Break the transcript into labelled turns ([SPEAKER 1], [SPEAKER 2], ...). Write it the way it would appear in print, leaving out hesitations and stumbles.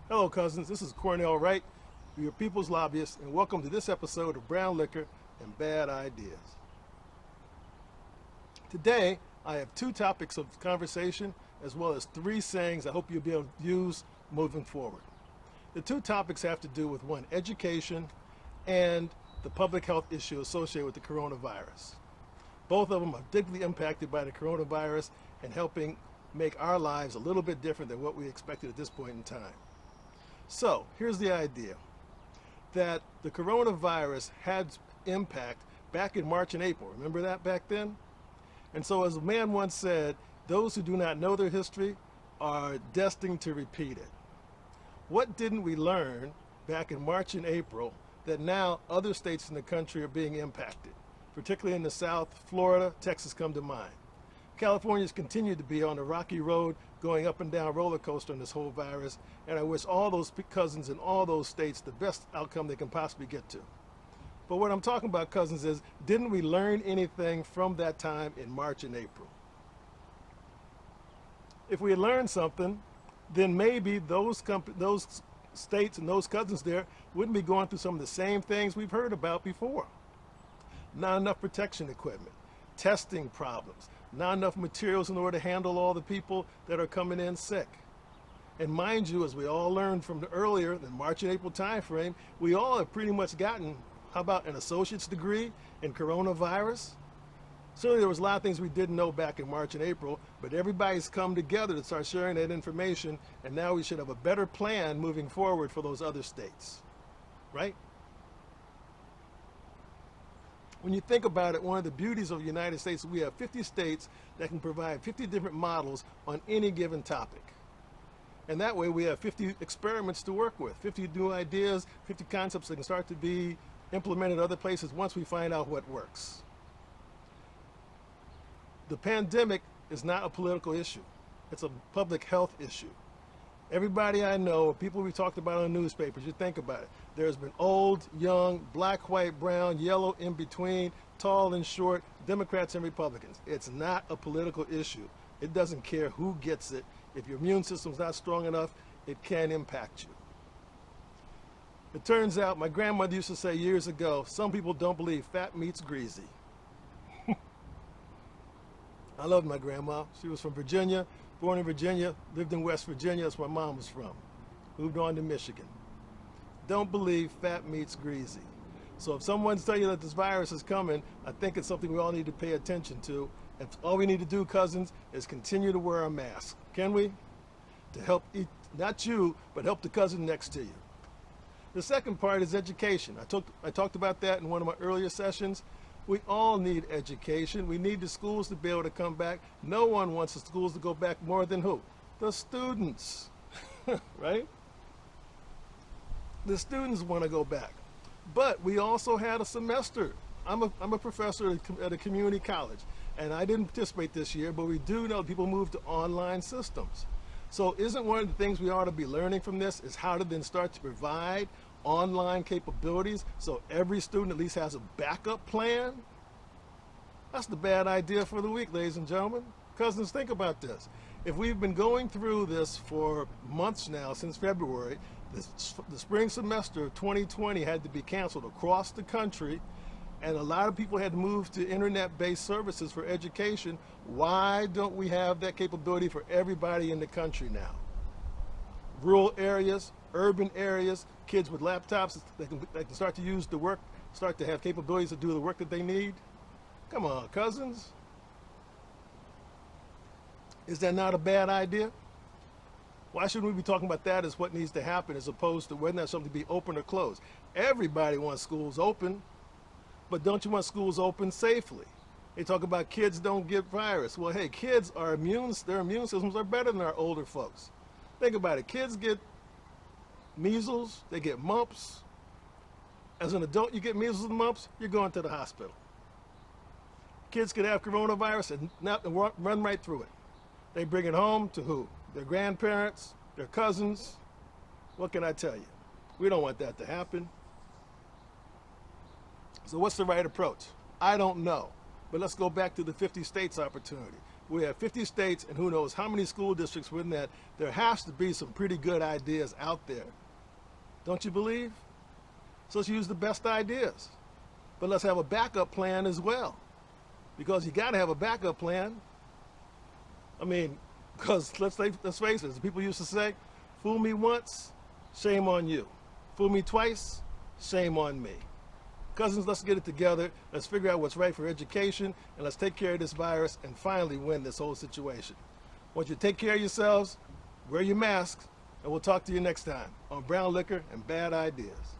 [SPEAKER 1] Hello, cousins. This is Cornell Wright, your people's lobbyist, and welcome to this episode of Brown Liquor and Bad Ideas. Today, I have two topics of conversation as well as three sayings I hope you'll be able to use moving forward. The two topics have to do with one, education, and the public health issue associated with the coronavirus. Both of them are deeply impacted by the coronavirus and helping make our lives a little bit different than what we expected at this point in time. So here's the idea, that the coronavirus had impact back in March and April. Remember that back then? And so as a man once said, those who do not know their history are destined to repeat it. What didn't we learn back in March and April that now other states in the country are being impacted, particularly in the South? Florida, Texas come to mind. California's continued to be on a rocky road, going up and down roller coaster on this whole virus, and I wish all those cousins in all those states the best outcome they can possibly get to. But what I'm talking about, cousins, is didn't we learn anything from that time in March and April? If we had learned something, then maybe those states and those cousins there wouldn't be going through some of the same things we've heard about before. Not enough protection equipment, testing problems, not enough materials in order to handle all the people that are coming in sick. And mind you, as we all learned from the earlier, the March and April time frame, we all have pretty much gotten, how about an associate's degree in coronavirus? Certainly there was a lot of things we didn't know back in March and April, but everybody's come together to start sharing that information, and now we should have a better plan moving forward for those other states, right? When you think about it, one of the beauties of the United States is we have 50 states that can provide 50 different models on any given topic. And that way we have 50 experiments to work with, 50 new ideas, 50 concepts that can start to be implemented other places once we find out what works. The pandemic is not a political issue. It's a public health issue. Everybody I know, people we talked about in the newspapers, you think about it. There's been old, young, black, white, brown, yellow, in between, tall and short, Democrats and Republicans. It's not a political issue. It doesn't care who gets it. If your immune system's not strong enough, it can impact you. It turns out, my grandmother used to say years ago, some people don't believe fat meat's greasy. I loved my grandma. She was from Virginia, born in Virginia, lived in West Virginia, that's where my mom was from. Moved on to Michigan. Don't believe fat meat's greasy. So if someone's telling you that this virus is coming, I think it's something we all need to pay attention to. And all we need to do, cousins, is continue to wear a mask. Can we? To help, not you, but help the cousin next to you. The second part is education. I talked about that in one of my earlier sessions. We all need education. We need the schools to be able to come back. No one wants the schools to go back more than who? The students, right? The students want to go back. But we also had a semester. I'm a professor at a community college, and I didn't participate this year, but we do know people moved to online systems. So isn't one of the things we ought to be learning from this is how to then start to provide online capabilities so every student at least has a backup plan? That's the bad idea for the week, ladies and gentlemen. Cousins, think about this. If we've been going through this for months now, since February, the spring semester of 2020 had to be canceled across the country, and a lot of people had to move to internet-based services for education. Why don't we have that capability for everybody in the country now? Rural areas, urban areas, kids with laptops that can start to use the work, start to have capabilities to do the work that they need. Come on, cousins. Is that not a bad idea? Why shouldn't we be talking about that as what needs to happen as opposed to whether or not something to be open or closed? Everybody wants schools open, but don't you want schools open safely? They talk about kids don't get virus. Well, hey, kids are their immune systems are better than our older folks. Think about it. Kids get measles, they get mumps. As an adult, you get measles and mumps, you're going to the hospital. Kids can have coronavirus and run right through it. They bring it home to who? Their grandparents, their cousins. What can I tell you? We don't want that to happen. So what's the right approach? I don't know. But let's go back to the 50 states opportunity. We have 50 states and who knows how many school districts within that. There has to be some pretty good ideas out there. Don't you believe? So let's use the best ideas. But let's have a backup plan as well. Because you got to have a backup plan. I mean, because let's face it, as people used to say, fool me once, shame on you. Fool me twice, shame on me. Cousins, let's get it together. Let's figure out what's right for education, and let's take care of this virus and finally win this whole situation. I want you to take care of yourselves, wear your masks, and we'll talk to you next time on Brown Liquor and Bad Ideas.